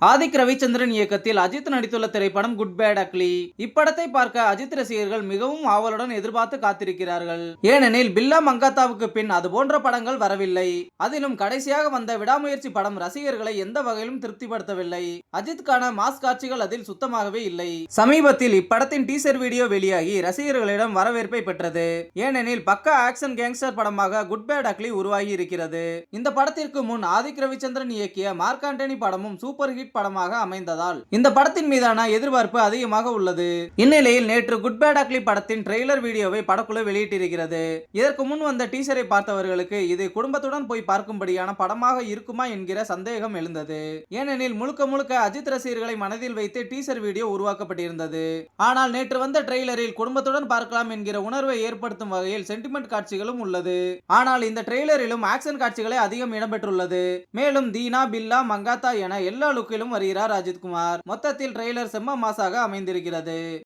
ஆதிக் ரவிச்சந்திரன் இயக்கத்தில் அஜித் நடித்துள்ள திரைப்படம் குட் பேட் அக்லி. இப்படத்தை பார்க்க அஜித் ரசிகர்கள் மிகவும் ஆவலுடன் எதிர்பார்த்து காத்திருக்கிறார்கள். ஏனெனில் பில்லா மங்காத்தாவுக்கு பின் அது போன்ற படங்கள் வரவில்லை. அதிலும் கடைசியாக வந்த விடாமுயற்சி படம் ரசிகர்களை எந்த வகையிலும் திருப்திப்படுத்தவில்லை. அஜித்துக்கான மாஸ் காட்சிகள் அதில் சுத்தமாகவே இல்லை. சமீபத்தில் இப்படத்தின் டீசர் வீடியோ வெளியாகி ரசிகர்களிடம் வரவேற்பை பெற்றது. ஏனெனில் பக்கா ஆக்சன் கேங்ஸ்டர் படமாக குட் பேட் அக்லி உருவாகி இருக்கிறது. இந்த படத்திற்கு முன் ஆதிக் ரவிச்சந்திரன் இயக்கிய மார்க் ஆண்டனி படமும் சூப்பர் ஹிட் படமாக அமைந்ததால் இந்த படத்தின் மீதான எதிர்பார்ப்பு அதிகமாக உள்ளது. இந்நிலையில் நேற்று குட் பேட் அக்லி படத்தின் ட்ரெய்லர் வீடியோவை படக்குழு வெளியிட்டிருக்கிறது. இதற்கு முன் வந்த டீசரை பார்த்தவர்களுக்கு இது குடும்பத்துடன் போய் பார்க்கும்படியான படமாக இருக்குமா என்கிற சந்தேகம் எழுந்தது. ஏனெனில் முழுக்க முழுக்க அஜித் ரசிகர்களை மனதில் வைத்து டீசர் வீடியோ உருவாக்கப்பட்டிருந்தது. ஆனால் நேற்று வந்த ட்ரெய்லரில் குடும்பத்துடன் பார்க்கலாம் என்கிற உணர்வை ஏற்படுத்தும் வகையில் சென்டிமெண்ட் காட்சிகளும் உள்ளது. ஆனால் இந்த ட்ரெய்லரிலும் ஆக்சன் காட்சிகளே அதிகம் இடம்பெற்றுள்ளது. மேலும் தீனா, பில்லா, மங்காத்தா என எல்லா லுக்கிலும் வருகிறார் அஜித்குமார். மொத்தத்தில் ட்ரெய்லர் செம்ம மாசாக அமைந்திருக்கிறது.